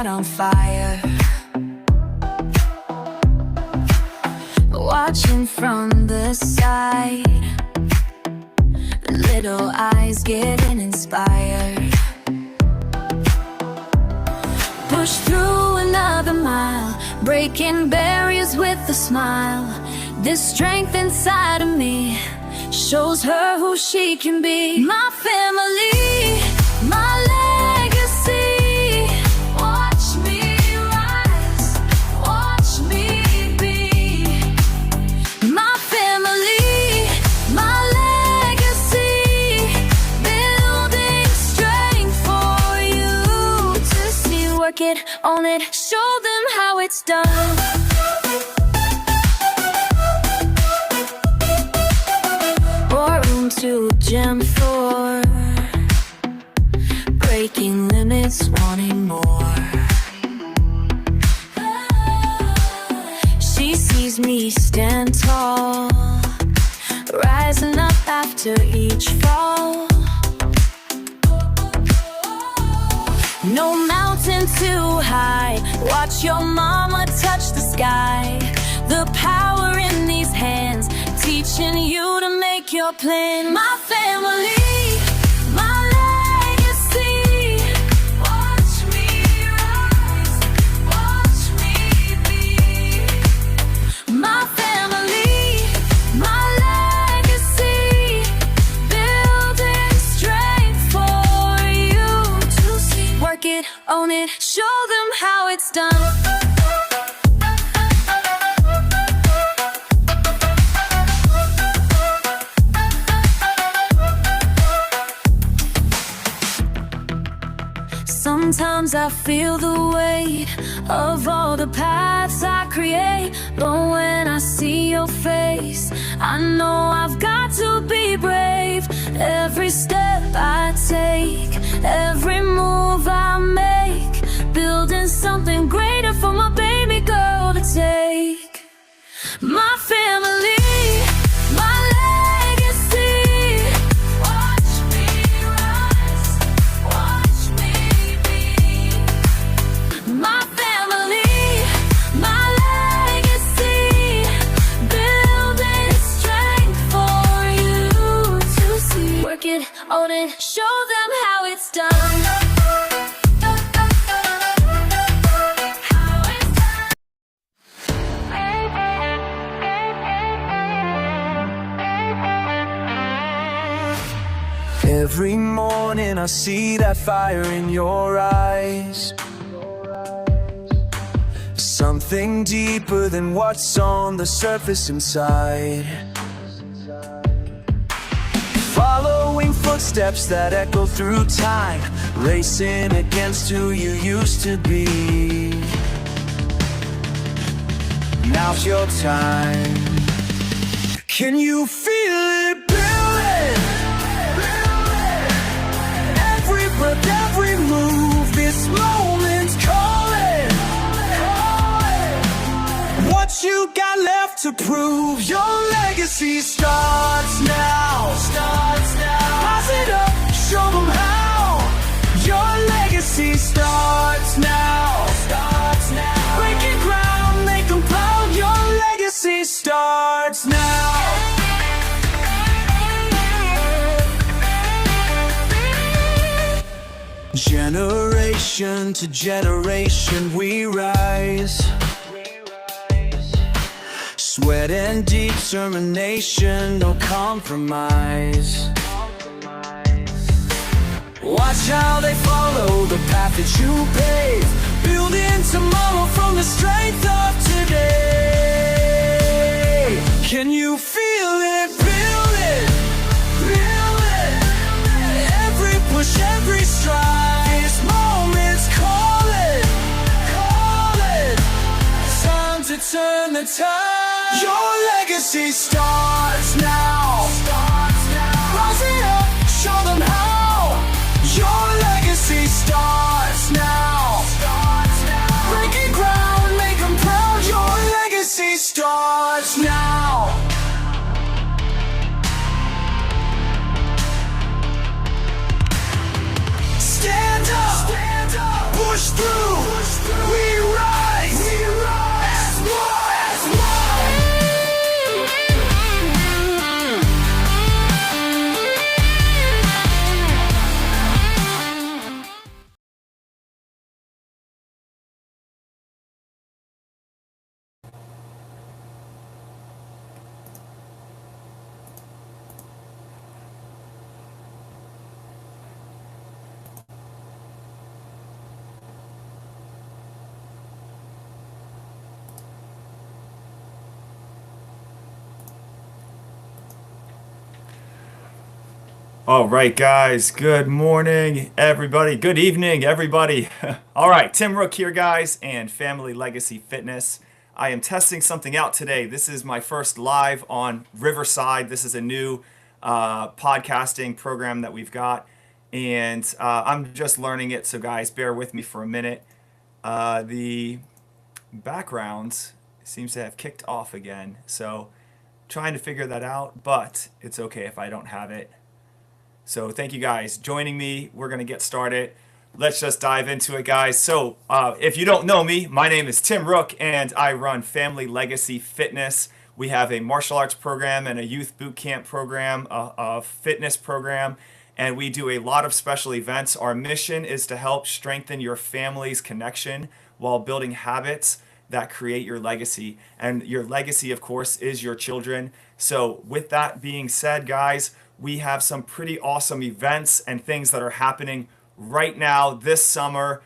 heart on fire, watching from the side. The little eyes getting inspired. Push through another mile, breaking barriers with a smile. This strength inside of me shows her who she can be. My family, my legacy. Watch me rise, watch me be. My family, my legacy. Building strength for you to see. Work it, own it, show them how it's done. To gem floor, breaking limits, wanting more. She sees me stand tall, rising up after each fall. No mountain too high, watch your mama touch the sky. The power in these hands, teaching you to make your plan. My family, my legacy. Watch me rise, watch me be. My family, my legacy. Building strength for you to see. Work it, own it, show them how it's done. Sometimes I feel the weight of all the paths I create, but when I see your face, I know I've got to be brave. Every step I take, every move I make, building something greater for my baby girl to take. My family, my legacy. Watch me rise, watch me be. My family, my legacy. Building strength for you to see. Work it, own it, show them how it's done. Every morning I see that fire in your eyes. Something deeper than what's on the surface inside. Following footsteps that echo through time, racing against who you used to be. Now's your time. Can you feel it building? Every breath, every move, this moment's calling. What you got left to prove? Your legacy starts now. Pass it up, show them how. Your legacy starts now. Breaking ground, make them proud. Your legacy starts now. Generation to generation we rise. Sweat and determination, no compromise. Watch how they follow the path that you pave, building tomorrow from the strength of today. Can you feel it? Feel it, feel it. Every push, every stride, this moment's calling. Time to turn the tide. Your legacy starts now. Rise it up, show them how. Your legacy starts now. Breaking ground, make them proud. Your legacy starts now. Stand up, push through. All right, guys. Good morning, everybody. Good evening, everybody. All right, Tim Rook here, guys, and Family Legacy Fitness. I am testing something out today. This is my first live on Riverside. This is a new podcasting program that we've got, and I'm just learning it. So, guys, bear with me for a minute. The background seems to have kicked off again, so trying to figure that out, but it's okay if I don't have it. So thank you guys joining me. We're going to get started. Let's just dive into it, guys. So if you don't know me, my name is Tim Rook, and I run Family Legacy Fitness. We have a martial arts program and a youth boot camp program, a fitness program, and we do a lot of special events. Our mission is to help strengthen your family's connection while building habits that create your legacy. And your legacy, of course, is your children. So with that being said, guys, we have some pretty awesome events and things that are happening right now, this summer,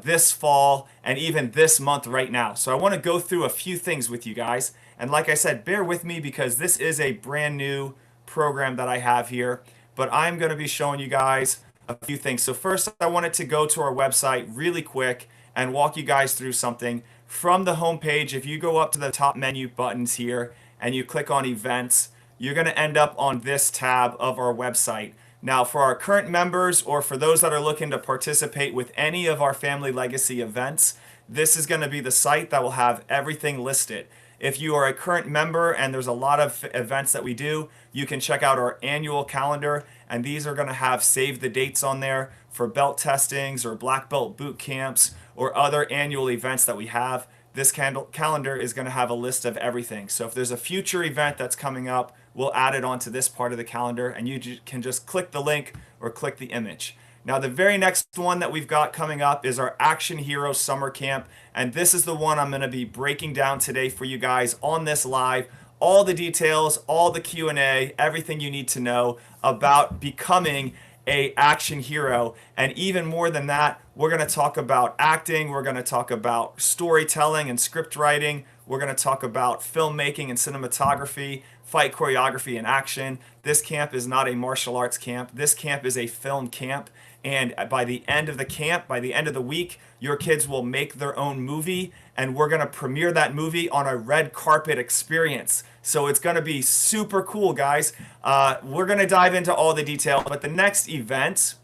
this fall, and even this month right now. So I want to go through a few things with you guys. And like I said, bear with me because this is a brand new program that I have here. But I'm going to be showing you guys a few things. So first, I wanted to go to our website really quick and walk you guys through something. From the homepage, if you go up to the top menu buttons here and you click on events, you're going to end up on this tab of our website. Now, for our current members or for those that are looking to participate with any of our Family Legacy events, this is going to be the site that will have everything listed. If you are a current member and there's a lot of events that we do, you can check out our annual calendar, and these are going to have save the dates on there for belt testings or black belt boot camps or other annual events that we have. This calendar is going to have a list of everything. So if there's a future event that's coming up, we'll add it onto this part of the calendar, and you can just click the link or click the image. Now, the very next one that we've got coming up is our Action Hero Summer Camp, and this is the one I'm going to be breaking down today for you guys on this live. All the details, all the Q&A, everything you need to know about becoming a action hero. And even more than that, we're going to talk about acting, we're going to talk about storytelling and script writing, we're going to talk about filmmaking and cinematography, fight choreography and action. This camp is not a martial arts camp. This camp is a film camp. And by the end of the camp, by the end of the week, your kids will make their own movie, and we're going to premiere that movie on a red carpet experience. So it's going to be super cool, guys. We're going to dive into all the detail, but the next event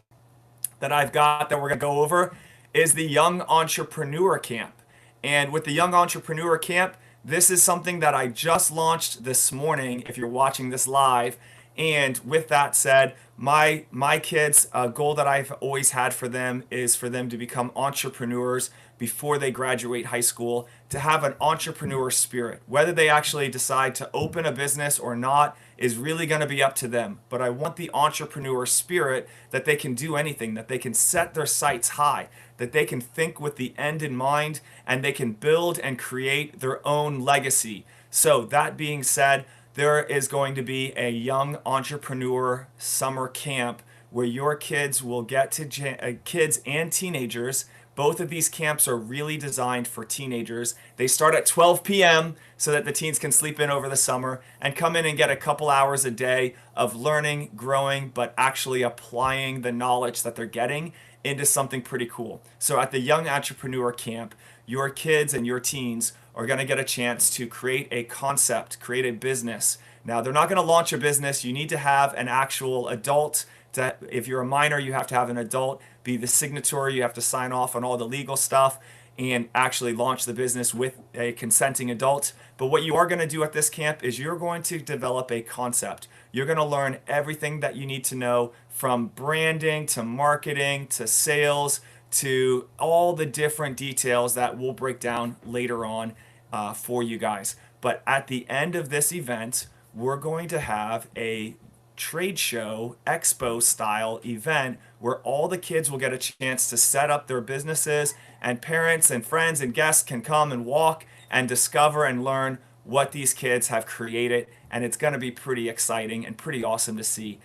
that I've got that we're going to go over is the Young Entrepreneur Camp. And with the Young Entrepreneur Camp, this is something that I just launched this morning if you're watching this live. And with that said, my kids' goal that I've always had for them is for them to become entrepreneurs before they graduate high school, to have an entrepreneur spirit. Whether they actually decide to open a business or not is really going to be up to them. But I want the entrepreneur spirit that they can do anything, that they can set their sights high, that they can think with the end in mind, and they can build and create their own legacy. So that being said, there is going to be a Young Entrepreneur Summer Camp where your kids will get to kids and teenagers. Both of these camps are really designed for teenagers. They start at 12 p.m. so that the teens can sleep in over the summer and come in and get a couple hours a day of learning, growing, but actually applying the knowledge that they're getting into something pretty cool. So at the Young Entrepreneur Camp, your kids and your teens are going to get a chance to create a concept, create a business. Now, they're not going to launch a business. You need to have an actual adult. If you're a minor, you have to have an adult be the signatory. You have to sign off on all the legal stuff and actually launch the business with a consenting adult. But what you are going to do at this camp is you're going to develop a concept. You're going to learn everything that you need to know, from branding to marketing to sales to all the different details that we'll break down later on for you guys. But at the end of this event, we're going to have a trade show, expo style event where all the kids will get a chance to set up their businesses, and parents and friends and guests can come and walk and discover and learn what these kids have created. And it's going to be pretty exciting and pretty awesome to see.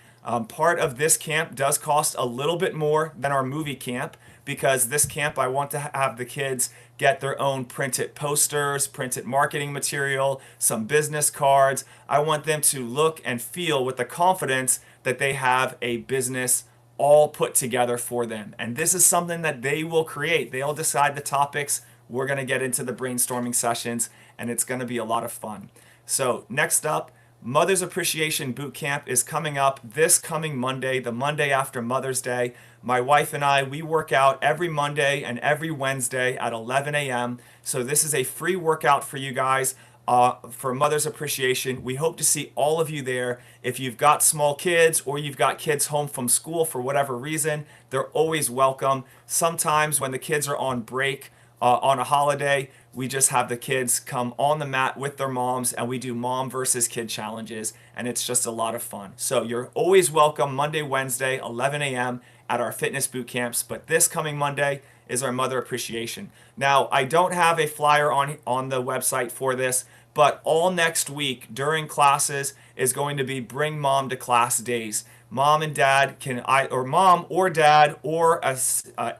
Part of this camp does cost a little bit more than our movie camp because this camp, I want to have the kids get their own printed posters, printed marketing material, some business cards. I want them to look and feel with the confidence that they have a business all put together for them. And this is something that they will create. They'll decide the topics. We're going to get into the brainstorming sessions, and it's going to be a lot of fun. So next up, Mother's Appreciation Boot Camp is coming up this coming Monday, the Monday after Mother's Day. My wife and I, we work out every Monday and every Wednesday at 11 a.m. So this is a free workout for you guys for Mother's Appreciation. We hope to see all of you there. If you've got small kids or you've got kids home from school for whatever reason, they're always welcome. Sometimes when the kids are on break, on a holiday, we just have the kids come on the mat with their moms and we do mom versus kid challenges, and it's just a lot of fun. So you're always welcome Monday, Wednesday, 11 a.m. at our fitness boot camps, but this coming Monday is our Mother Appreciation. Now, I don't have a flyer on the website for this, but all next week during classes is going to be Bring Mom to Class days. Mom and dad or mom or dad or a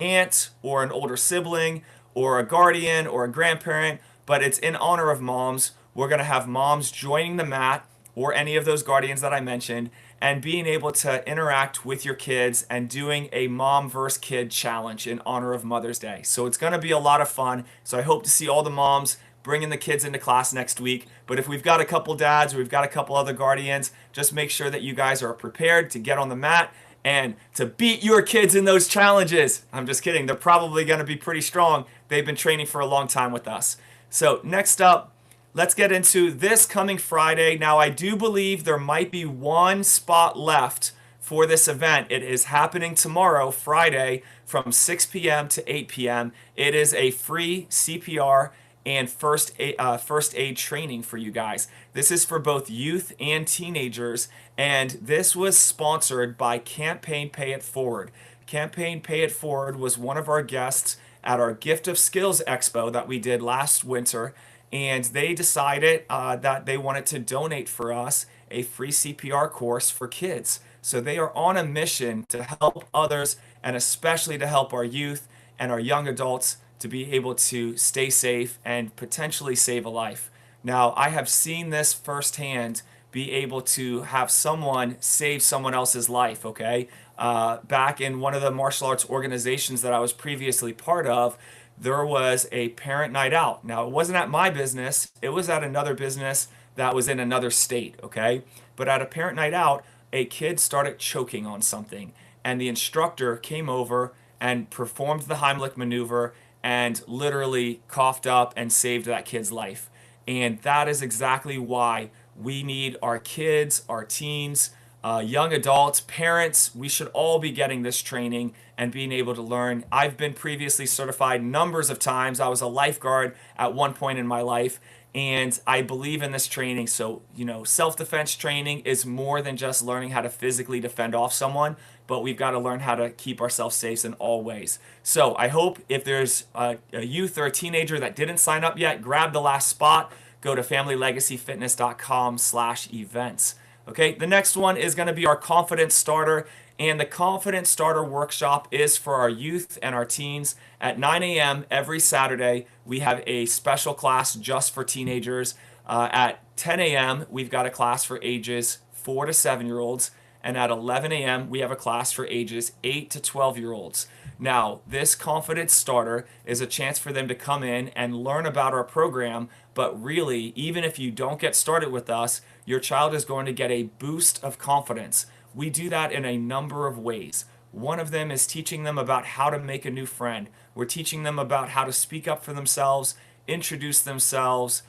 aunt or an older sibling or a guardian or a grandparent, but it's in honor of moms. We're going to have moms joining the mat or any of those guardians that I mentioned and being able to interact with your kids and doing a mom versus kid challenge in honor of Mother's Day. So it's going to be a lot of fun. So I hope to see all the moms bringing the kids into class next week. But if we've got a couple dads or we've got a couple other guardians, just make sure that you guys are prepared to get on the mat and to beat your kids in those challenges. I'm just kidding. They're probably going to be pretty strong. They've been training for a long time with us. So next up, let's get into this coming Friday. Now, I do believe there might be one spot left for this event. It is happening tomorrow, Friday, from 6 p.m. to 8 p.m. It is a free CPR and first aid training for you guys. This is for both youth and teenagers, and this was sponsored by Campaign Pay It Forward. Campaign Pay It Forward was one of our guests at our Gift of Skills Expo that we did last winter, and they decided that they wanted to donate for us a free CPR course for kids. So they are on a mission to help others, and especially to help our youth and our young adults to be able to stay safe and potentially save a life. Now, I have seen this firsthand, be able to have someone save someone else's life, okay? Back in one of the martial arts organizations that I was previously part of, there was a parent night out. Now, it wasn't at my business, it was at another business that was in another state, okay? But at a parent night out, a kid started choking on something, and the instructor came over and performed the Heimlich maneuver and literally coughed up and saved that kid's life. And that is exactly why we need our kids, our teens, young adults, parents. We should all be getting this training and being able to learn. I've been previously certified numbers of times. I was a lifeguard at one point in my life, and I believe in this training. So, self-defense training is more than just learning how to physically defend off someone, but we've got to learn how to keep ourselves safe in all ways. So I hope if there's a youth or a teenager that didn't sign up yet, grab the last spot. Go to familylegacyfitness.com/events. Okay, the next one is going to be our Confidence Starter, and the Confidence Starter workshop is for our youth and our teens. At 9 a.m. every Saturday, we have a special class just for teenagers. At 10 a.m., we've got a class for ages 4 to 7-year-olds, and at 11 a.m., we have a class for ages 8 to 12-year-olds. Now, this Confidence Starter is a chance for them to come in and learn about our program, but really, even if you don't get started with us, your child is going to get a boost of confidence. We do that in a number of ways. One of them is teaching them about how to make a new friend. We're teaching them about how to speak up for themselves, introduce themselves,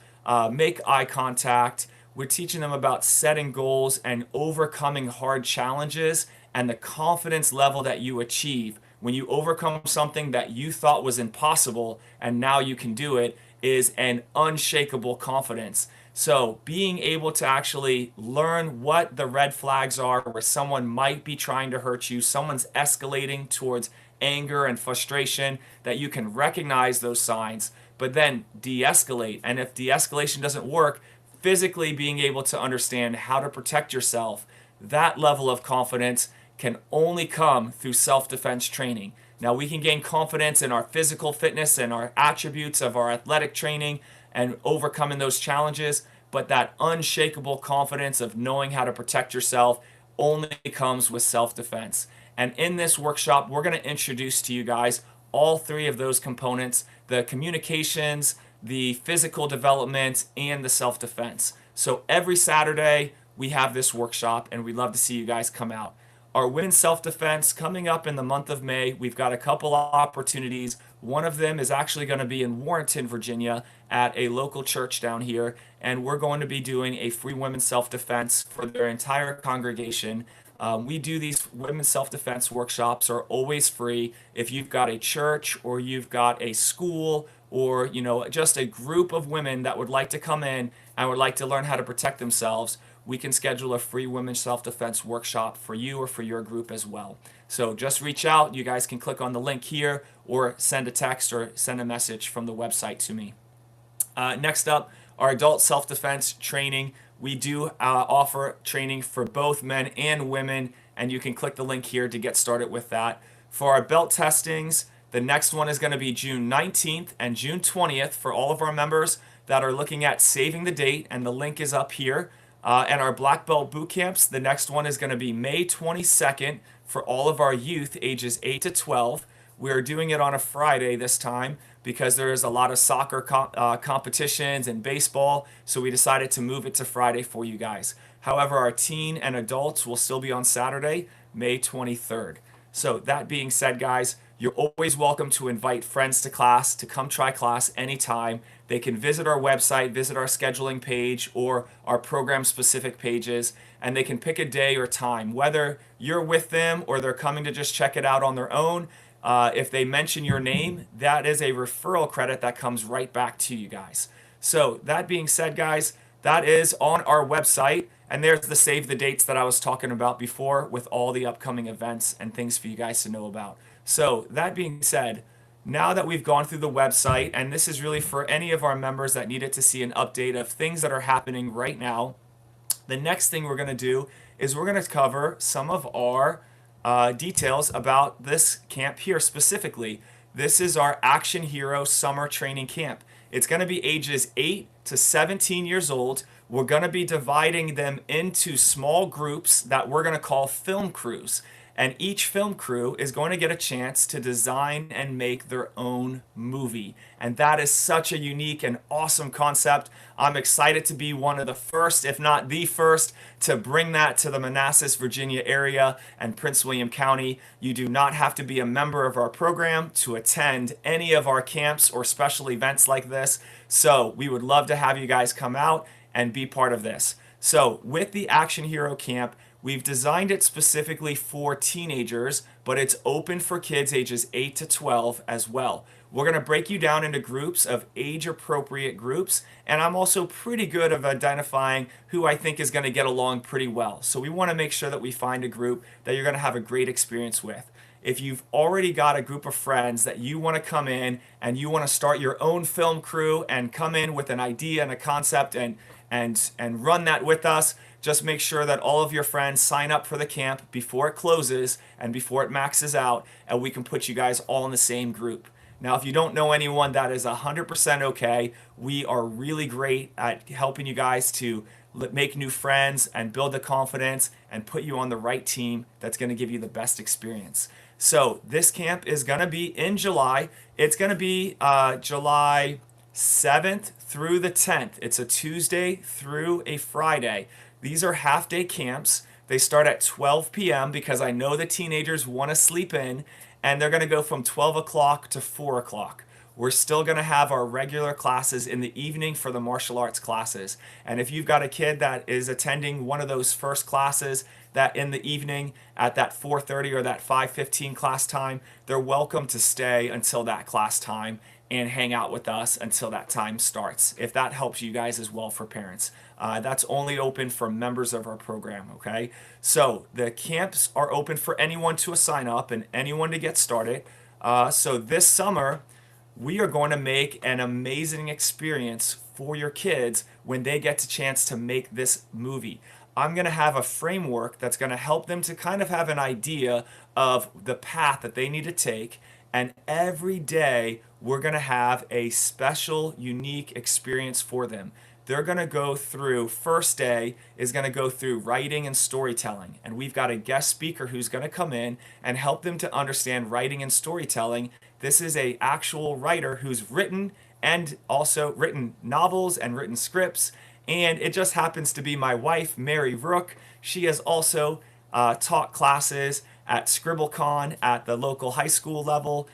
make eye contact. We're teaching them about setting goals and overcoming hard challenges and the confidence level that you achieve when you overcome something that you thought was impossible and now you can do it is an unshakable confidence. So being able to actually learn what the red flags are where someone might be trying to hurt you, someone's escalating towards anger and frustration, that you can recognize those signs, but then de-escalate. And if de-escalation doesn't work, physically being able to understand how to protect yourself, that level of confidence can only come through self-defense training. Now, we can gain confidence in our physical fitness and our attributes of our athletic training and overcoming those challenges, but that unshakable confidence of knowing how to protect yourself only comes with self-defense. And in this workshop, we're going to introduce to you guys all three of those components: the communications, the physical development, and the self-defense. So every Saturday, we have this workshop, and we'd love to see you guys come out. Our women's self-defense coming up in the month of May. We've got a couple of opportunities. One of them is actually going to be in Warrenton, Virginia, at a local church down here, and we're going to be doing a free women's self-defense for their entire congregation. We do these women's self-defense workshops are always free. If you've got a church or you've got a school or just a group of women that would like to come in and would like to learn how to protect themselves, we can schedule a free women's self-defense workshop for you or for your group as well. So just reach out. You guys can click on the link here or send a text or send a message from the website to me. Next up, our adult self-defense training. We do offer training for both men and women, and you can click the link here to get started with that. For our belt testings, the next one is going to be June 19th and June 20th for all of our members that are looking at saving the date, and the link is up here. And our black belt boot camps, the next one is going to be May 22nd for all of our youth ages 8 to 12. We're doing it on a Friday this time because there is a lot of soccer competitions and baseball, so we decided to move it to Friday for you guys. However, our teen and adults will still be on Saturday, May 23rd. So that being said, guys, you're always welcome to invite friends to class, to come try class anytime. They can visit our website, visit our scheduling page or our program-specific pages, and they can pick a day or time, whether you're with them or they're coming to just check it out on their own. If they mention your name, that is a referral credit that comes right back to you guys. So that being said, guys, that is on our website, and there's the save the dates that I was talking about before with all the upcoming events and things for you guys to know about. So that being said, now that we've gone through the website, and this is really for any of our members that needed to see an update of things that are happening right now, the next thing we're going to do is we're going to cover some of our details about this camp here specifically. This is our Action Hero Summer Training Camp. It's going to be ages 8 to 17 years old. We're going to be dividing them into small groups that we're going to call film crews. And each film crew is going to get a chance to design and make their own movie. And that is such a unique and awesome concept. I'm excited to be one of the first, if not the first, to bring that to the Manassas, Virginia area and Prince William County. You do not have to be a member of our program to attend any of our camps or special events like this. So we would love to have you guys come out and be part of this. So with the Action Hero Camp, we've designed it specifically for teenagers, but it's open for kids ages 8 to 12 as well. We're going to break you down into groups of age-appropriate groups, and I'm also pretty good at identifying who I think is going to get along pretty well. So we want to make sure that we find a group that you're going to have a great experience with. If you've already got a group of friends that you want to come in and you want to start your own film crew and come in with an idea and a concept and run that with us, just make sure that all of your friends sign up for the camp before it closes and before it maxes out, and we can put you guys all in the same group. Now, if you don't know anyone, that is 100% okay. We are really great at helping you guys to make new friends and build the confidence and put you on the right team that's going to give you the best experience. So this camp is going to be in July. It's going to be July 7th through the 10th. It's a Tuesday through a Friday. These are half-day camps. They start at 12 p.m. because I know the teenagers want to sleep in, and they're going to go from 12 o'clock to 4 o'clock. We're still going to have our regular classes in the evening for the martial arts classes. And if you've got a kid that is attending one of those first classes that in the evening at that 4:30 or that 5:15 class time, they're welcome to stay until that class time and hang out with us until that time starts, if that helps you guys as well for parents. That's only open for members of our program, okay? So the camps are open for anyone to sign up and anyone to get started. So this summer, we are going to make an amazing experience for your kids when they get the chance to make this movie. I'm going to have a framework that's going to help them to kind of have an idea of the path that they need to take. And every day, we're going to have a special, unique experience for them. They're going to go through, first day is going to go through writing and storytelling. And we've got a guest speaker who's going to come in and help them to understand writing and storytelling. This is a actual writer who's written and also written novels and written scripts. And it just happens to be my wife, Mary Rook. She has also taught classes at ScribbleCon at the local high school level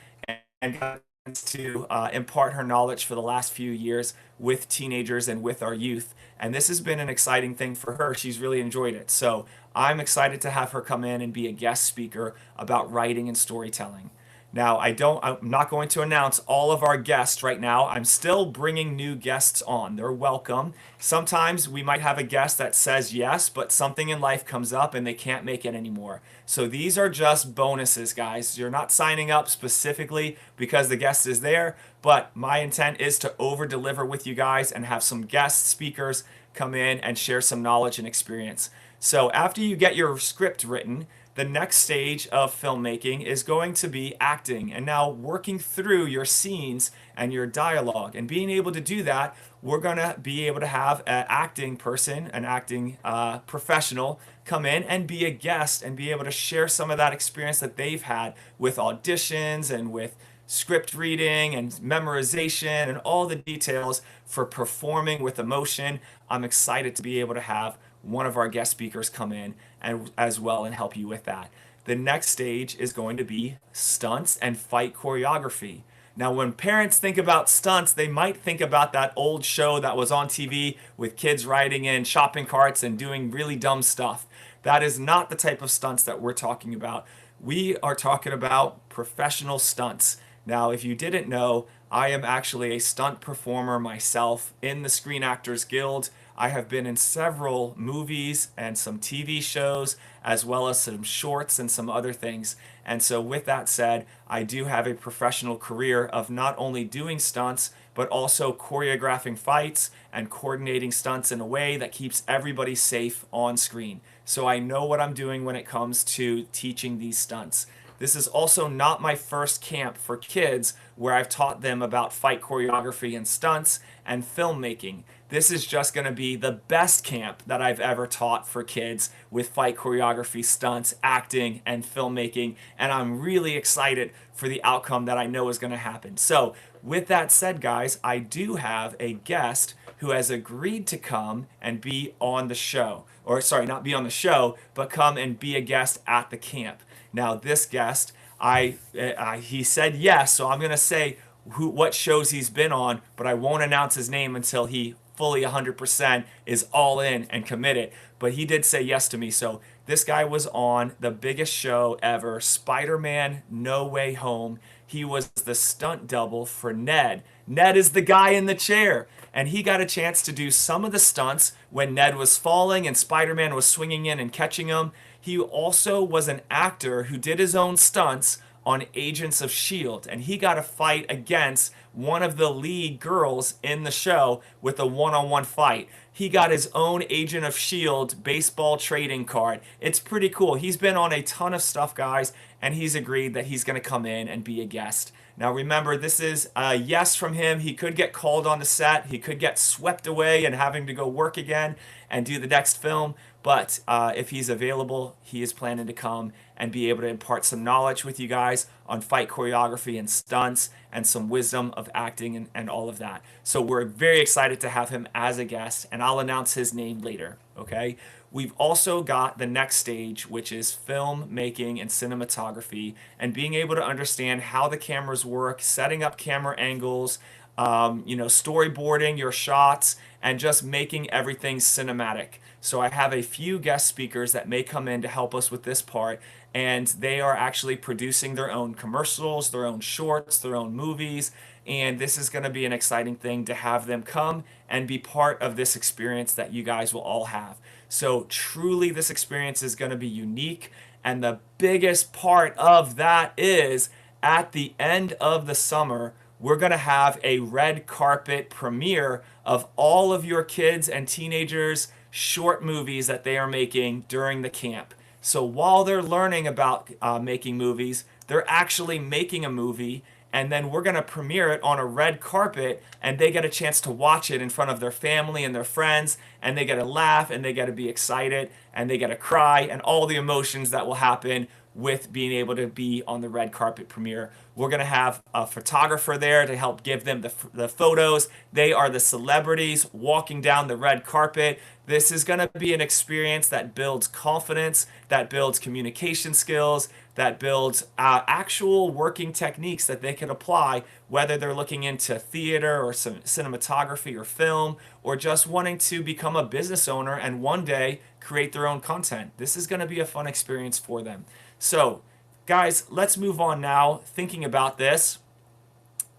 and got to impart her knowledge for the last few years with teenagers and with our youth. And this has been an exciting thing for her. She's really enjoyed it. So I'm excited to have her come in and be a guest speaker about writing and storytelling. Now, I'm not going to announce all of our guests right now. I'm still bringing new guests on. They're welcome. Sometimes we might have a guest that says yes, but something in life comes up and they can't make it anymore. So these are just bonuses, guys. You're not signing up specifically because the guest is there, but my intent is to over deliver with you guys and have some guest speakers come in and share some knowledge and experience. So after you get your script written, the next stage of filmmaking is going to be acting and now working through your scenes and your dialogue. And being able to do that, we're going to be able to have an acting person, an acting professional come in and be a guest and be able to share some of that experience that they've had with auditions and with script reading and memorization and all the details for performing with emotion. I'm excited to be able to have one of our guest speakers come in and as well and help you with that. The next stage is going to be stunts and fight choreography. Now, when parents think about stunts, they might think about that old show that was on TV with kids riding in shopping carts and doing really dumb stuff. That is not the type of stunts that we're talking about. We are talking about professional stunts. Now, if you didn't know, I am actually a stunt performer myself in the Screen Actors Guild. I have been in several movies and some TV shows, as well as some shorts and some other things. And so with that said, I do have a professional career of not only doing stunts, but also choreographing fights and coordinating stunts in a way that keeps everybody safe on screen. So I know what I'm doing when it comes to teaching these stunts. This is also not my first camp for kids where I've taught them about fight choreography and stunts and filmmaking. This is just going to be the best camp that I've ever taught for kids with fight choreography, stunts, acting, and filmmaking. And I'm really excited for the outcome that I know is going to happen. So with that said, guys, I do have a guest who has agreed to come and be on the show. Or sorry, not be on the show, but come and be a guest at the camp. Now, this guest, he said yes, so I'm going to say what shows he's been on, but I won't announce his name until he fully 100% is all in and committed. But he did say yes to me. So this guy was on the biggest show ever, Spider-Man No Way Home. He was the stunt double for Ned. Ned is the guy in the chair. And he got a chance to do some of the stunts when Ned was falling and Spider-Man was swinging in and catching him. He also was an actor who did his own stunts on Agents of S.H.I.E.L.D. And he got to fight against one of the lead girls in the show with a one-on-one fight. He got his own Agent of S.H.I.E.L.D. baseball trading card. It's pretty cool. He's been on a ton of stuff, guys, and he's agreed that he's going to come in and be a guest. Now remember, this is a yes from him. He could get called on the set. He could get swept away and having to go work again and do the next film. But if he's available, he is planning to come and be able to impart some knowledge with you guys on fight choreography and stunts and some wisdom of acting and all of that. So we're very excited to have him as a guest, and I'll announce his name later, okay? We've also got the next stage, which is film making and cinematography, and being able to understand how the cameras work, setting up camera angles, storyboarding your shots, and just making everything cinematic. So I have a few guest speakers that may come in to help us with this part, and they are actually producing their own commercials, their own shorts, their own movies, and this is going to be an exciting thing to have them come and be part of this experience that you guys will all have. So truly this experience is going to be unique, and the biggest part of that is at the end of the summer, we're going to have a red carpet premiere of all of your kids and teenagers' short movies that they are making during the camp. So while they're learning about making movies, they're actually making a movie, and then we're going to premiere it on a red carpet, and they get a chance to watch it in front of their family and their friends, and they get to laugh, and they get to be excited, and they get to cry, and all the emotions that will happen with being able to be on the red carpet premiere. We're going to have a photographer there to help give them the photos. They are the celebrities walking down the red carpet. This is going to be an experience that builds confidence, that builds communication skills, that builds actual working techniques that they can apply, whether they're looking into theater or some cinematography or film, or just wanting to become a business owner and one day create their own content. This is going to be a fun experience for them. So, guys, let's move on now. Thinking about this,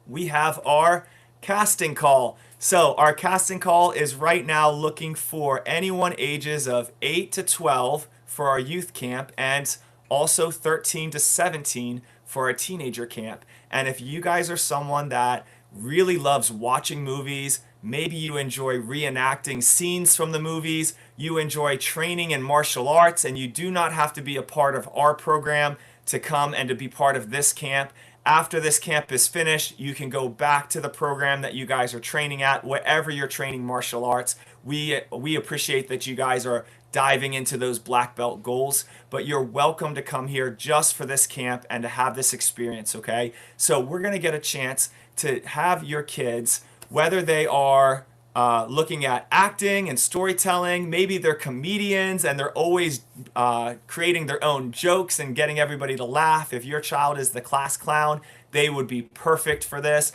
we have our casting call. So, our casting call is right now looking for anyone ages of 8 to 12 for our youth camp, and also 13 to 17 for our teenager camp. And if you guys are someone that really loves watching movies, maybe you enjoy reenacting scenes from the movies, you enjoy training in martial arts, and you do not have to be a part of our program to come and to be part of this camp. After this camp is finished, you can go back to the program that you guys are training at, wherever you're training martial arts. We appreciate that you guys are diving into those black belt goals, but you're welcome to come here just for this camp and to have this experience, okay? So we're going to get a chance to have your kids, whether they are looking at acting and storytelling, maybe they're comedians and they're always creating their own jokes and getting everybody to laugh. If your child is the class clown, they would be perfect for this.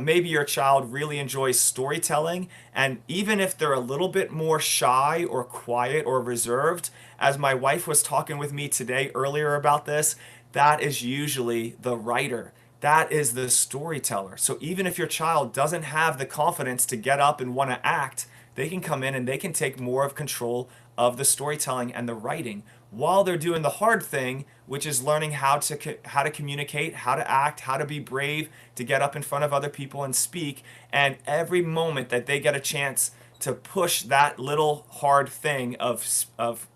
Maybe your child really enjoys storytelling, and even if they're a little bit more shy or quiet or reserved, as my wife was talking with me today earlier about this, that is usually the writer. That is the storyteller. So even if your child doesn't have the confidence to get up and want to act, they can come in and they can take more of control of the storytelling and the writing while they're doing the hard thing, which is learning how to communicate, how to act, how to be brave, to get up in front of other people and speak. And every moment that they get a chance to push that little hard thing of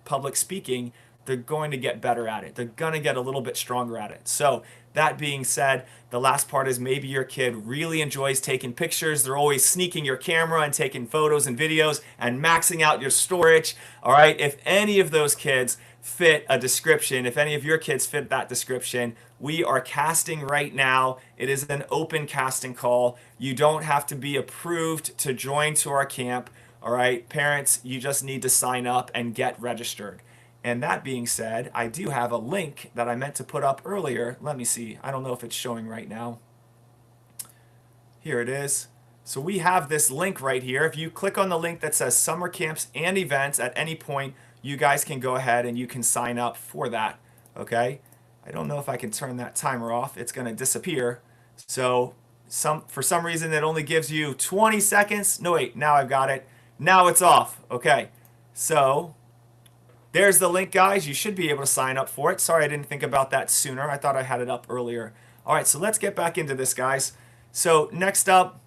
public speaking, they're going to get better at it. They're going to get a little bit stronger at it. So that being said, the last part is maybe your kid really enjoys taking pictures. They're always sneaking your camera and taking photos and videos and maxing out your storage. All right, if any of those kids fit a description, if any of your kids fit that description, we are casting right now. It is an open casting call. You don't have to be approved to join to our camp. All right, parents, you just need to sign up and get registered. And that being said, I do have a link that I meant to put up earlier. Let me see. I don't know if it's showing right now. Here it is. So we have this link right here. If you click on the link that says summer camps and events at any point, you guys can go ahead and you can sign up for that. Okay? I don't know if I can turn that timer off. It's going to disappear. So for some reason it only gives you 20 seconds. No, wait, now I've got it. Now it's off. Okay. So there's the link, guys. You should be able to sign up for it. Sorry I didn't think about that sooner. I thought I had it up earlier. All right, so let's get back into this, guys. So next up,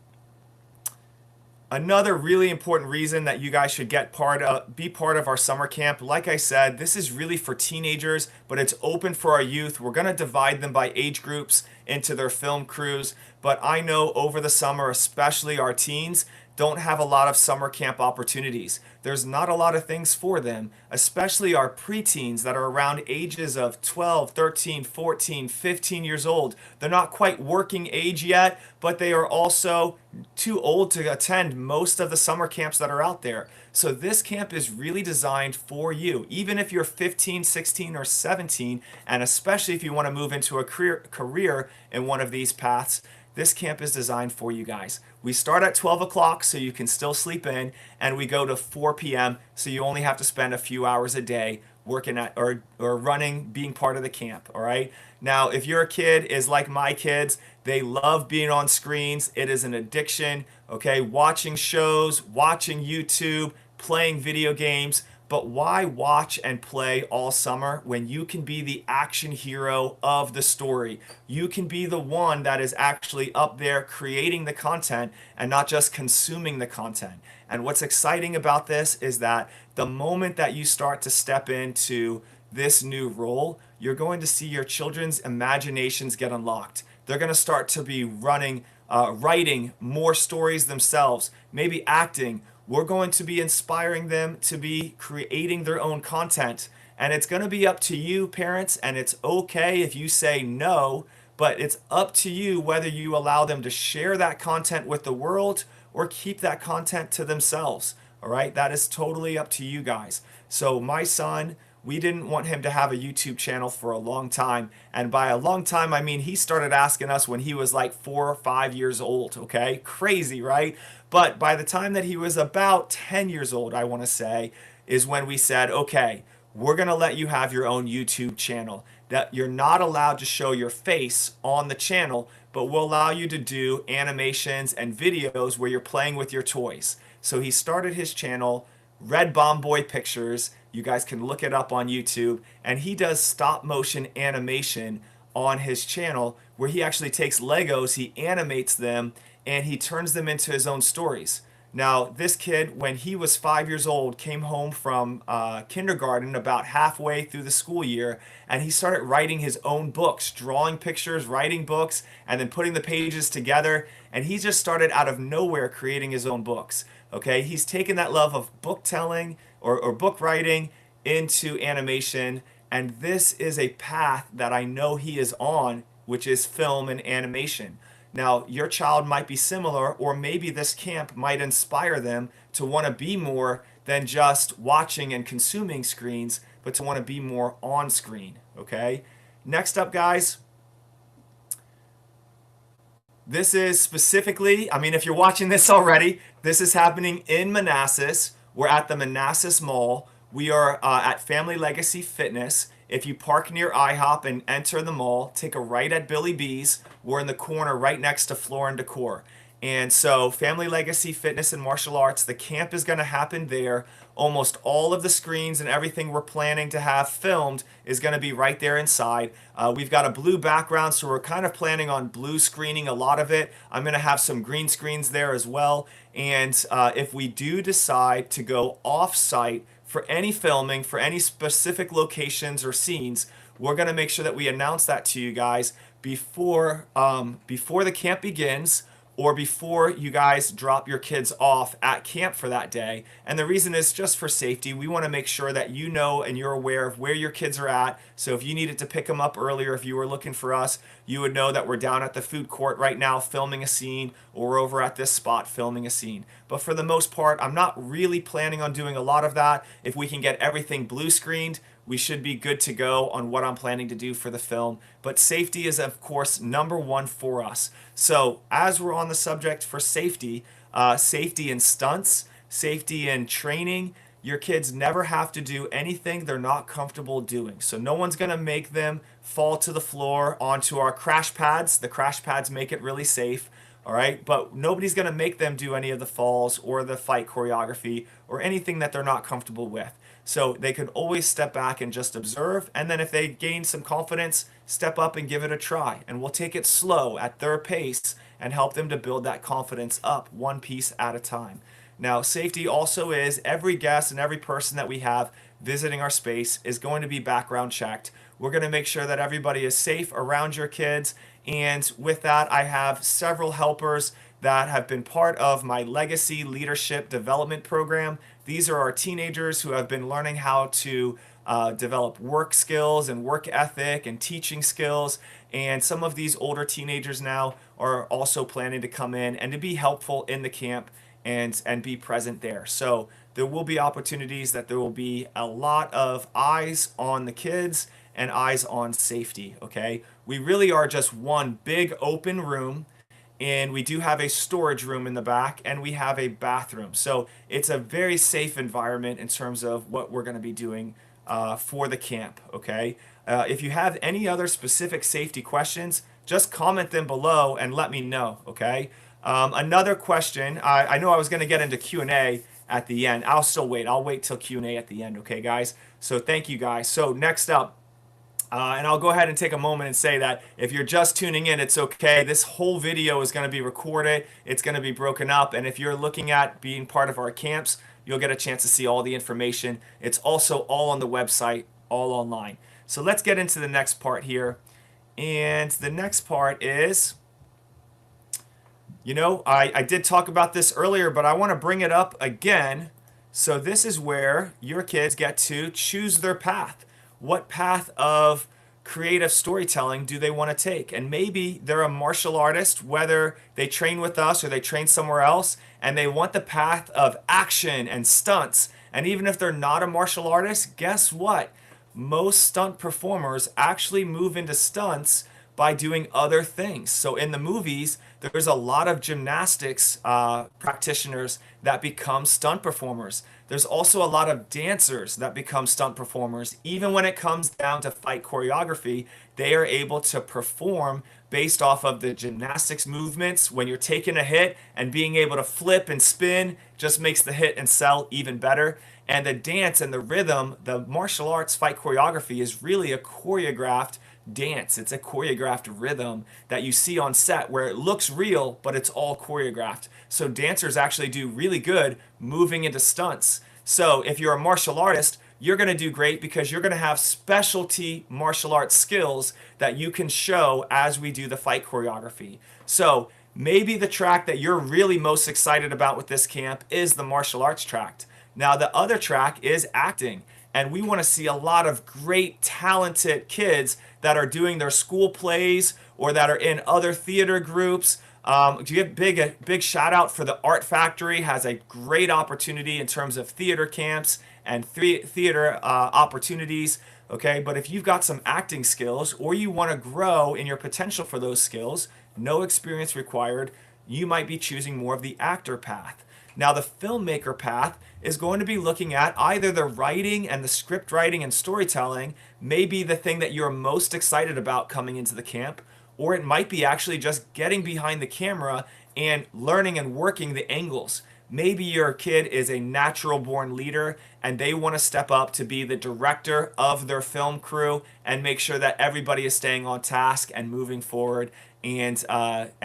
another really important reason that you guys should be part of our summer camp. Like I said, this is really for teenagers, but it's open for our youth. We're going to divide them by age groups into their film crews. But I know over the summer, especially our teens, don't have a lot of summer camp opportunities. There's not a lot of things for them, especially our preteens that are around ages of 12, 13, 14, 15 years old. They're not quite working age yet, but they are also too old to attend most of the summer camps that are out there. So this camp is really designed for you, even if you're 15, 16, or 17, and especially if you want to move into a career in one of these paths. This camp is designed for you guys. We start at 12 o'clock so you can still sleep in, and we go to 4 p.m. so you only have to spend a few hours a day working at or running, being part of the camp, all right? Now, if your kid is like my kids, they love being on screens. It is an addiction, okay? Watching shows, watching YouTube, playing video games. But why watch and play all summer when you can be the action hero of the story? You can be the one that is actually up there creating the content and not just consuming the content. And what's exciting about this is that the moment that you start to step into this new role, you're going to see your children's imaginations get unlocked. They're going to start to be writing more stories themselves, maybe acting. We're going to be inspiring them to be creating their own content. And it's going to be up to you, parents, and it's okay if you say no, but it's up to you whether you allow them to share that content with the world or keep that content to themselves. All right, that is totally up to you guys. So my son, we didn't want him to have a YouTube channel for a long time. And by a long time, I mean he started asking us when he was like 4 or 5 years old, okay? Crazy, right? But by the time that he was about 10 years old, I want to say, is when we said, okay, we're going to let you have your own YouTube channel. That you're not allowed to show your face on the channel, but we'll allow you to do animations and videos where you're playing with your toys. So he started his channel, Red Bomb Boy Pictures. You guys can look it up on YouTube. And he does stop motion animation on his channel where he actually takes Legos, he animates them, and he turns them into his own stories. Now, this kid, when he was 5 years old, came home from kindergarten about halfway through the school year, and he started writing his own books, drawing pictures, writing books, and then putting the pages together. And he just started out of nowhere creating his own books. Okay, he's taken that love of book telling or book writing into animation, and this is a path that I know he is on, which is film and animation. Now, your child might be similar, or maybe this camp might inspire them to want to be more than just watching and consuming screens, but to want to be more on screen, okay? Next up, guys, this is specifically, I mean, if you're watching this already, this is happening in Manassas. We're at the Manassas Mall. We are at Family Legacy Fitness. If you park near IHOP and enter the mall, take a right at Billy B's. We're in the corner right next to Floor and Decor. And so Family Legacy Fitness and Martial Arts, the camp is going to happen there. Almost all of the screens and everything we're planning to have filmed is going to be right there inside. We've got a blue background, so we're kind of planning on blue screening a lot of it. I'm going to have some green screens there as well. And if we do decide to go off-site for any filming, for any specific locations or scenes, we're going to make sure that we announce that to you guys before the camp begins, or before you guys drop your kids off at camp for that day. And the reason is just for safety. We want to make sure that you know and you're aware of where your kids are at. So if you needed to pick them up earlier, if you were looking for us, you would know that we're down at the food court right now filming a scene, or we're over at this spot filming a scene. But for the most part, I'm not really planning on doing a lot of that. If we can get everything blue screened, we should be good to go on what I'm planning to do for the film. But safety is, of course, number one for us. So as we're on the subject for safety, safety in stunts, safety in training, your kids never have to do anything they're not comfortable doing. So no one's going to make them fall to the floor onto our crash pads. The crash pads make it really safe. All right, but nobody's going to make them do any of the falls or the fight choreography or anything that they're not comfortable with. So they could always step back and just observe, and then if they gain some confidence, step up and give it a try. And we'll take it slow at their pace and help them to build that confidence up one piece at a time. Now, safety also is every guest and every person that we have visiting our space is going to be background checked. We're going to make sure that everybody is safe around your kids. And with that, I have several helpers that have been part of my Legacy Leadership Development Program. These are our teenagers who have been learning how to develop work skills and work ethic and teaching skills. And some of these older teenagers now are also planning to come in and to be helpful in the camp and be present there. So there will be opportunities that there will be a lot of eyes on the kids and eyes on safety, okay? We really are just one big open room, and we do have a storage room in the back, and we have a bathroom. So it's a very safe environment in terms of what we're going to be doing for the camp, okay? If you have any other specific safety questions, just comment them below and let me know, okay? Another question, I know I was going to get into Q&A, at the end. I'll still wait. I'll wait till Q&A at the end, okay, guys? So thank you, guys. So next up, and I'll go ahead and take a moment and say that if you're just tuning in, it's okay. This whole video is going to be recorded. It's going to be broken up. And if you're looking at being part of our camps, you'll get a chance to see all the information. It's also all on the website, all online. So let's get into the next part here. And the next part is, I did talk about this earlier, but I want to bring it up again. So this is where your kids get to choose their path. What path of creative storytelling do they want to take? And maybe they're a martial artist, whether they train with us or they train somewhere else, and they want the path of action and stunts. And even if they're not a martial artist, guess what? Most stunt performers actually move into stunts by doing other things. So in the movies, there's a lot of gymnastics practitioners that become stunt performers. There's also a lot of dancers that become stunt performers. Even when it comes down to fight choreography, they are able to perform based off of the gymnastics movements. When you're taking a hit and being able to flip and spin just makes the hit and sell even better. And the dance and the rhythm, the martial arts fight choreography is really a choreographed dance. It's a choreographed rhythm that you see on set where it looks real, but it's all choreographed. So dancers actually do really good moving into stunts. So if you're a martial artist, you're going to do great because you're going to have specialty martial arts skills that you can show as we do the fight choreography. So maybe the track that you're really most excited about with this camp is the martial arts track. Now the other track is acting. And we want to see a lot of great, talented kids that are doing their school plays or that are in other theater groups. Give a big shout out for the Art Factory, has a great opportunity in terms of theater camps and theater opportunities. Okay, but if you've got some acting skills or you want to grow in your potential for those skills, no experience required, you might be choosing more of the actor path. Now the filmmaker path is going to be looking at either the writing and the script writing and storytelling may be the thing that you're most excited about coming into the camp, or it might be actually just getting behind the camera and learning and working the angles. Maybe your kid is a natural born leader and they want to step up to be the director of their film crew and make sure that everybody is staying on task and moving forward and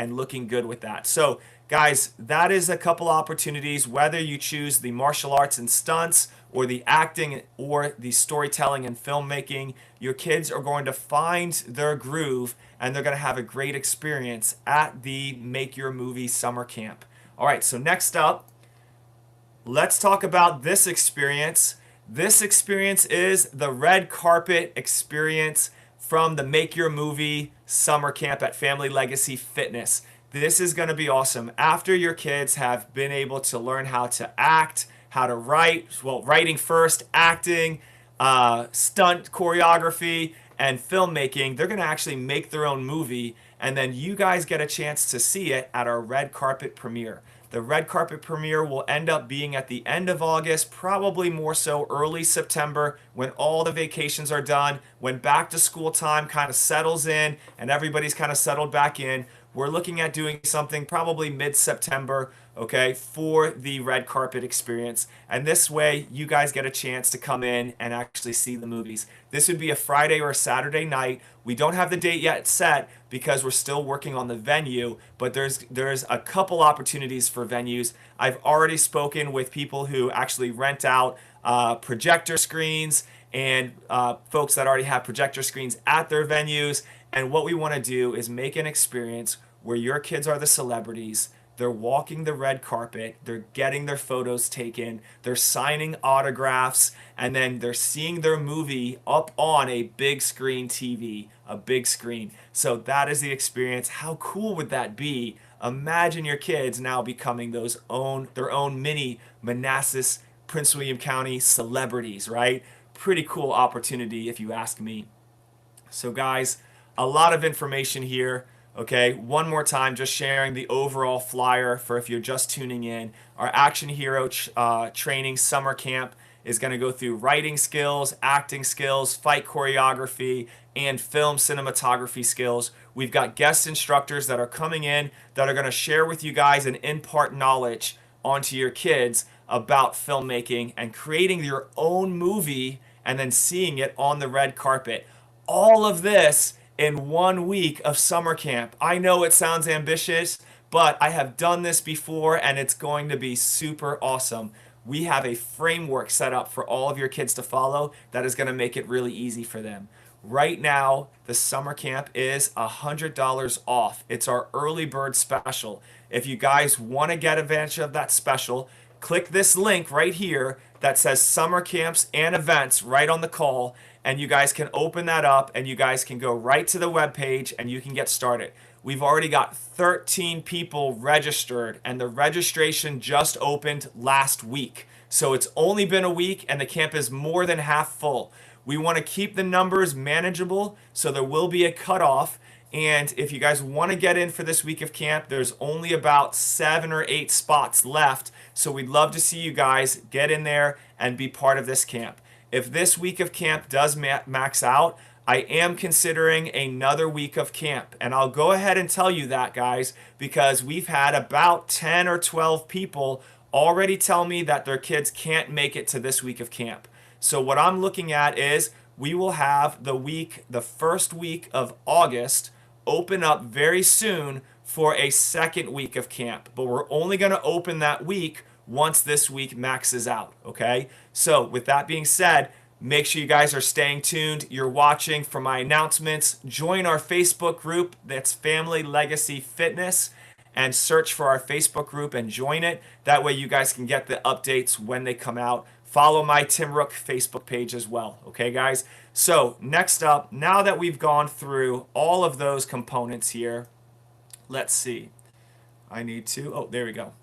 looking good with that. So guys, that is a couple opportunities, whether you choose the martial arts and stunts or the acting or the storytelling and filmmaking, your kids are going to find their groove and they're going to have a great experience at the Make Your Movie Summer Camp. All right, so next up, let's talk about this experience. This experience is the red carpet experience from the Make Your Movie Summer Camp at Family Legacy Fitness. This is going to be awesome. After your kids have been able to learn how to act, how to write, well, writing first, acting, stunt choreography, and filmmaking, they're going to actually make their own movie, and then you guys get a chance to see it at our red carpet premiere. The red carpet premiere will end up being at the end of August, probably more so early September, when all the vacations are done, when back to school time kind of settles in and everybody's kind of settled back in. We're looking at doing something probably mid-September, okay, for the red carpet experience. And this way, you guys get a chance to come in and actually see the movies. This would be a Friday or a Saturday night. We don't have the date yet set because we're still working on the venue, but there's a couple opportunities for venues. I've already spoken with people who actually rent out projector screens and folks that already have projector screens at their venues. And what we want to do is make an experience where your kids are the celebrities. They're walking the red carpet, they're getting their photos taken, they're signing autographs, and then they're seeing their movie up on a big screen TV, a big screen. So that is the experience. How cool would that be? Imagine your kids now becoming their own mini Manassas, Prince William County celebrities, right? Pretty cool opportunity if you ask me. So guys, a lot of information here. Okay, one more time, just sharing the overall flyer for if you're just tuning in. Our Action Hero Training Summer Camp is going to go through writing skills, acting skills, fight choreography, and film cinematography skills. We've got guest instructors that are coming in that are going to share with you guys and impart knowledge onto your kids about filmmaking and creating your own movie and then seeing it on the red carpet. All of this in 1 week of summer camp. I know it sounds ambitious, but I have done this before and it's going to be super awesome. We have a framework set up for all of your kids to follow that is going to make it really easy for them. Right now, the summer camp is $100 off. It's our early bird special. If you guys want to get advantage of that special, click this link right here that says summer camps and events right on the call, and you guys can open that up and you guys can go right to the web page and you can get started. We've already got 13 people registered and the registration just opened last week. So it's only been a week and the camp is more than half full. We want to keep the numbers manageable, so there will be a cutoff. And if you guys want to get in for this week of camp, there's only about 7 or 8 spots left. So we'd love to see you guys get in there and be part of this camp. If this week of camp does max out, I am considering another week of camp. And I'll go ahead and tell you that, guys, because we've had about 10 or 12 people already tell me that their kids can't make it to this week of camp. So what I'm looking at is we will have the first week of August open up very soon for a second week of camp. But we're only going to open that week once this week maxes out, okay? So with that being said, make sure you guys are staying tuned. You're watching for my announcements. Join our Facebook group. That's Family Legacy Fitness. And search for our Facebook group and join it. That way you guys can get the updates when they come out. Follow my Tim Rook Facebook page as well. Okay, guys? So next up, now that we've gone through all of those components here, let's see. There we go.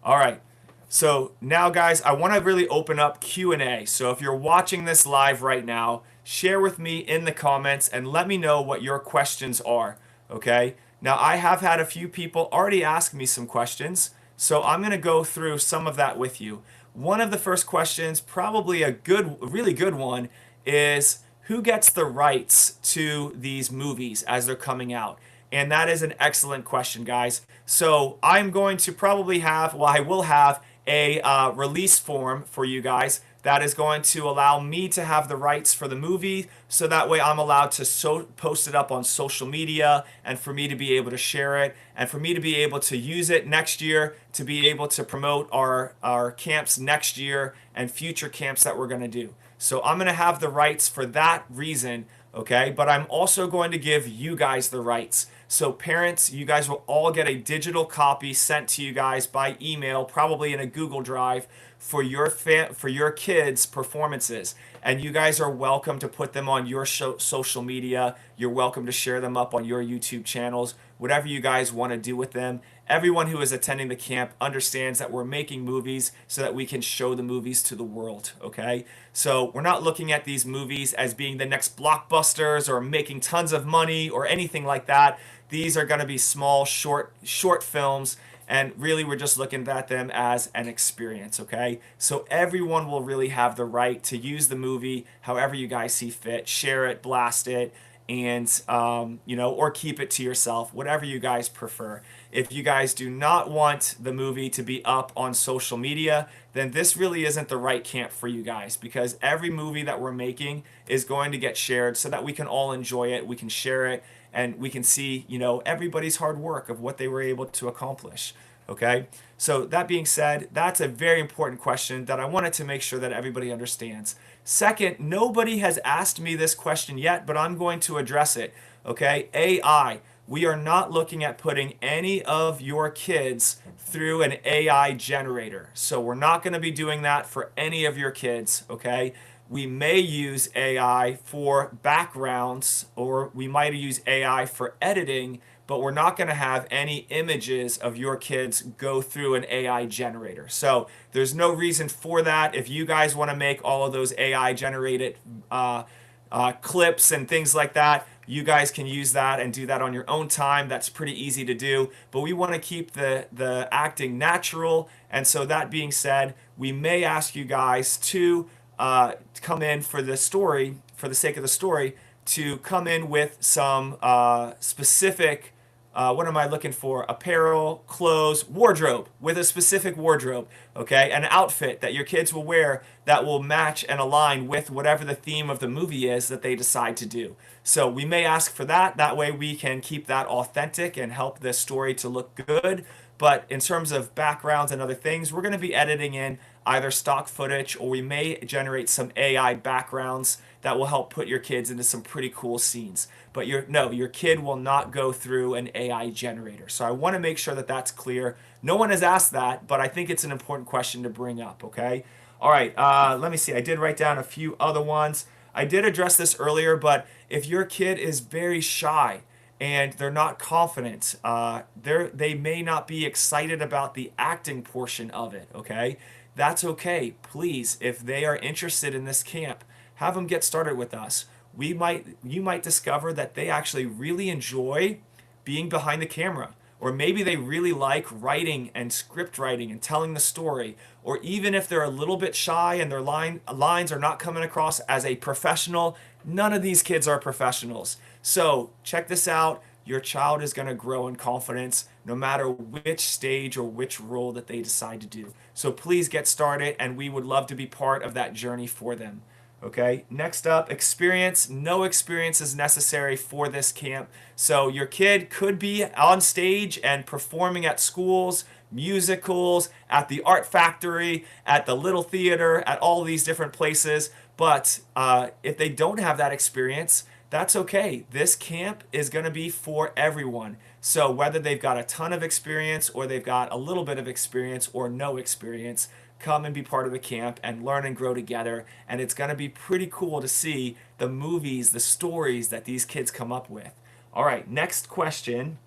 All right. So now, guys, I want to really open up Q&A. So if you're watching this live right now, share with me in the comments and let me know what your questions are. Okay? Now, I have had a few people already ask me some questions, so I'm going to go through some of that with you. One of the first questions, probably a really good one, is who gets the rights to these movies as they're coming out? And that is an excellent question, guys. So I'm going to I will have a release form for you guys that is going to allow me to have the rights for the movie, so that way I'm allowed to post it up on social media and for me to be able to share it and for me to be able to use it next year to be able to promote our camps next year and future camps that we're going to do. So I'm going to have the rights for that reason, okay? But I'm also going to give you guys the rights. So parents, you guys will all get a digital copy sent to you guys by email, probably in a Google Drive, for your kids' performances. And you guys are welcome to put them on your social media. You're welcome to share them up on your YouTube channels, whatever you guys want to do with them. Everyone who is attending the camp understands that we're making movies so that we can show the movies to the world, okay? So we're not looking at these movies as being the next blockbusters or making tons of money or anything like that. These are going to be small, short films, and really we're just looking at them as an experience, okay? So everyone will really have the right to use the movie however you guys see fit, share it, blast it, and or keep it to yourself, whatever you guys prefer. If you guys do not want the movie to be up on social media, then this really isn't the right camp for you guys, because every movie that we're making is going to get shared so that we can all enjoy it, we can share it, and we can see, everybody's hard work of what they were able to accomplish. Okay? So that being said, that's a very important question that I wanted to make sure that everybody understands. Second, nobody has asked me this question yet, but I'm going to address it. Okay? AI. We are not looking at putting any of your kids through an AI generator. So we're not going to be doing that for any of your kids, okay? We may use AI for backgrounds, or we might use AI for editing, but we're not going to have any images of your kids go through an AI generator. So there's no reason for that. If you guys want to make all of those AI generated clips and things like that, you guys can use that and do that on your own time. That's pretty easy to do, but we want to keep the acting natural. And so that being said, we may ask you guys to come in for the story, for the sake of the story, to come in with some specific what am I looking for? Apparel, clothes, wardrobe, with a specific wardrobe, okay? An outfit that your kids will wear that will match and align with whatever the theme of the movie is that they decide to do. So we may ask for that. That way we can keep that authentic and help the story to look good. But in terms of backgrounds and other things, we're going to be editing in either stock footage, or we may generate some AI backgrounds that will help put your kids into some pretty cool scenes. But your kid will not go through an AI generator. So I want to make sure that that's clear. No one has asked that, but I think it's an important question to bring up, okay? All right, let me see. I did write down a few other ones. I did address this earlier, but if your kid is very shy and they're not confident, they may not be excited about the acting portion of it, okay? That's okay. Please, if they are interested in this camp, have them get started with us. You might discover that they actually really enjoy being behind the camera, or maybe they really like writing and script writing and telling the story, or even if they're a little bit shy and their lines are not coming across as a professional. None of these kids are professionals. So check this out. Your child is going to grow in confidence no matter which stage or which role that they decide to do. So please get started, and we would love to be part of that journey for them. Okay, next up, experience. No experience is necessary for this camp. So your kid could be on stage and performing at schools, musicals, at the art factory, at the little theater, at all these different places. But if they don't have that experience, that's okay. This camp is going to be for everyone. So whether they've got a ton of experience or they've got a little bit of experience or no experience, come and be part of the camp and learn and grow together. And it's going to be pretty cool to see the movies, the stories that these kids come up with. All right, next question.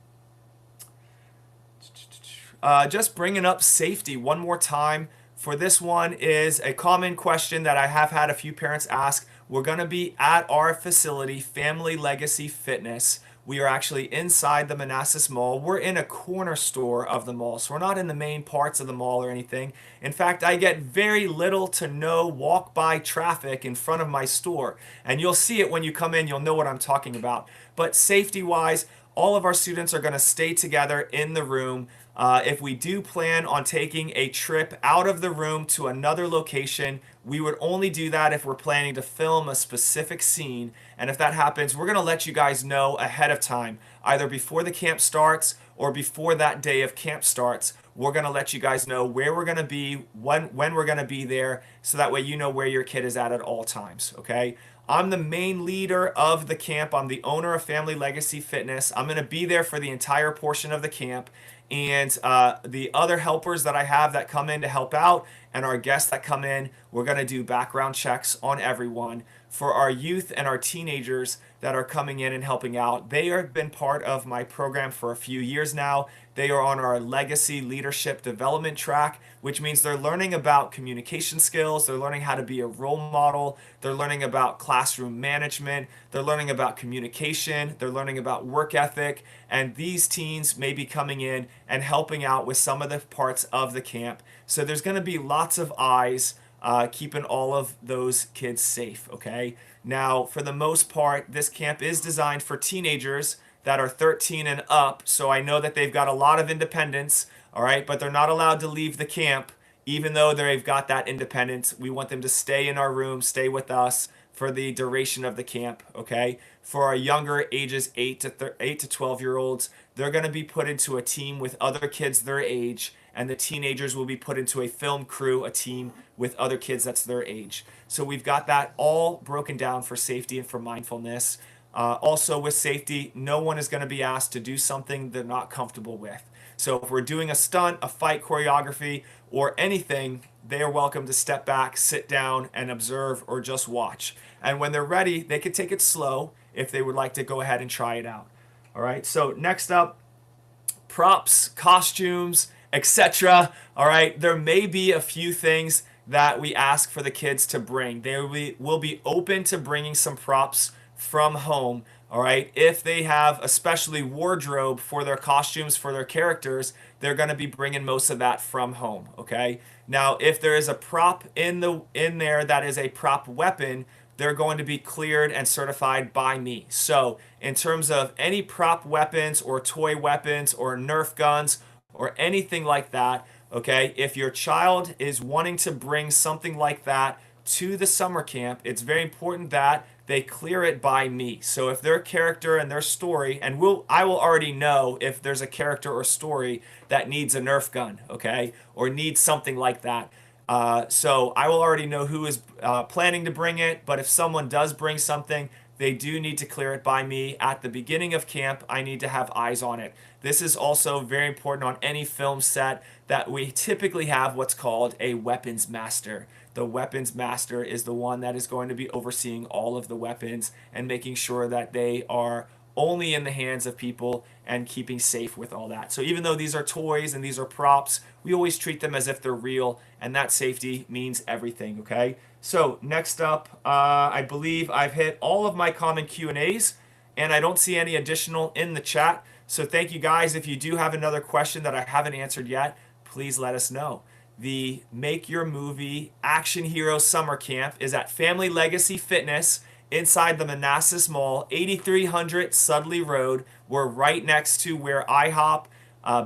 Just bringing up safety one more time. For this one is a common question that I have had a few parents ask. We're going to be at our facility, Family Legacy Fitness. We are actually inside the Manassas Mall. We're in a corner store of the mall, so we're not in the main parts of the mall or anything. In fact, I get very little to no walk-by traffic in front of my store. And you'll see it when you come in. You'll know what I'm talking about. But safety-wise, all of our students are going to stay together in the room. If we do plan on taking a trip out of the room to another location, we would only do that if we're planning to film a specific scene. And if that happens, we're going to let you guys know ahead of time, either before the camp starts or before that day of camp starts. We're going to let you guys know where we're going to be, when we're going to be there, so that way you know where your kid is at all times, okay? I'm the main leader of the camp. I'm the owner of Family Legacy Fitness. I'm going to be there for the entire portion of the camp. And the other helpers that I have that come in to help out, and our guests that come in, we're going to do background checks on everyone. For our youth and our teenagers that are coming in and helping out, they have been part of my program for a few years now. They are on our Legacy Leadership Development track, which means they're learning about communication skills, they're learning how to be a role model, they're learning about classroom management, they're learning about communication, they're learning about work ethic, and these teens may be coming in and helping out with some of the parts of the camp. So there's going to be lots of eyes keeping all of those kids safe, okay? Now, for the most part, this camp is designed for teenagers that are 13 and up, so I know that they've got a lot of independence, all right? But they're not allowed to leave the camp, even though they've got that independence. We want them to stay in our room, stay with us for the duration of the camp, okay? For our younger ages, 8 to 12-year-olds, they're going to be put into a team with other kids their age, and the teenagers will be put into a film crew, a team with other kids that's their age. So we've got that all broken down for safety and for mindfulness. Also with safety, no one is going to be asked to do something they're not comfortable with. So if we're doing a stunt, a fight choreography, or anything, they are welcome to step back, sit down, and observe or just watch. And when they're ready, they can take it slow if they would like to go ahead and try it out. All right, so next up, props, costumes, etc. All right, there may be a few things that we ask for the kids to bring. They will be open to bringing some props from home, all right? If they have especially wardrobe for their costumes, for their characters, they're going to be bringing most of that from home, okay? Now, if there is a prop in there that is a prop weapon, they're going to be cleared and certified by me. So in terms of any prop weapons or toy weapons or Nerf guns or anything like that, okay, if your child is wanting to bring something like that to the summer camp, it's very important that they clear it by me. So if their character and their story, and I will already know if there's a character or story that needs a Nerf gun, okay, or needs something like that. So I will already know who is planning to bring it, but if someone does bring something, they do need to clear it by me. At the beginning of camp, I need to have eyes on it. This is also very important on any film set, that we typically have what's called a weapons master. The weapons master is the one that is going to be overseeing all of the weapons and making sure that they are only in the hands of people and keeping safe with all that. So even though these are toys and these are props, we always treat them as if they're real, and that safety means everything, okay? So next up, I believe I've hit all of my common Q&As, and I don't see any additional in the chat. So thank you guys. If you do have another question that I haven't answered yet, please let us know. The Make Your Movie Action Hero Summer Camp is at Family Legacy Fitness inside the Manassas Mall, 8300 Sudley Road. We're right next to where IHOP,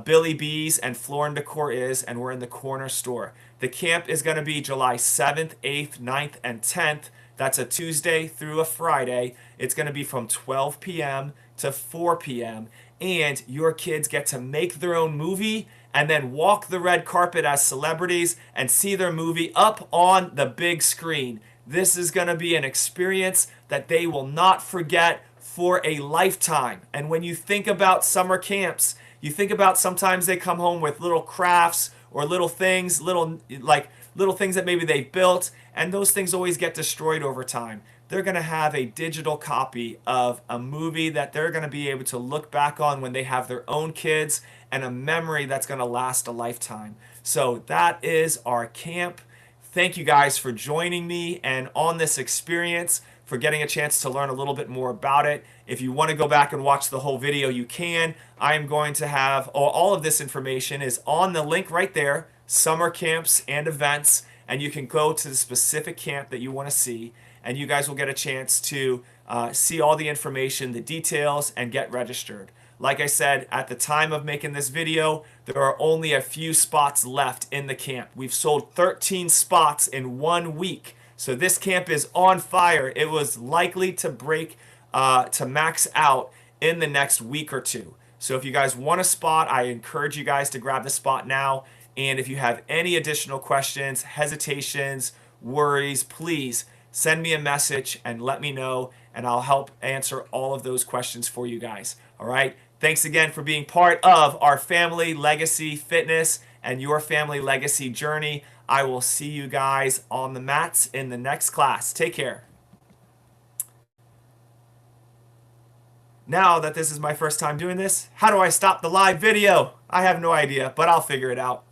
Billy B's, and Floor & Decor is, and we're in the corner store. The camp is going to be July 7th, 8th, 9th, and 10th. That's a Tuesday through a Friday. It's going to be from 12 p.m. to 4 p.m. And your kids get to make their own movie and then walk the red carpet as celebrities and see their movie up on the big screen. This is going to be an experience that they will not forget for a lifetime. And when you think about summer camps, you think about sometimes they come home with little crafts or little things, little things that maybe they built, and those things always get destroyed over time. They're going to have a digital copy of a movie that they're going to be able to look back on when they have their own kids, and a memory that's going to last a lifetime. So that is our camp. Thank you guys for joining me and on this experience, for getting a chance to learn a little bit more about it. If you want to go back and watch the whole video, you can. I am going to have all of this information is on the link right there, summer camps and events, and you can go to the specific camp that you want to see, and you guys will get a chance to see all the information, the details, and get registered. Like I said, at the time of making this video, there are only a few spots left in the camp. We've sold 13 spots in 1 week. So this camp is on fire. It was likely to to max out in the next week or two. So if you guys want a spot, I encourage you guys to grab the spot now. And if you have any additional questions, hesitations, worries, please send me a message and let me know, and I'll help answer all of those questions for you guys. All right? Thanks again for being part of our Family Legacy Fitness and your family legacy journey. I will see you guys on the mats in the next class. Take care. Now that this is my first time doing this, how do I stop the live video? I have no idea, but I'll figure it out.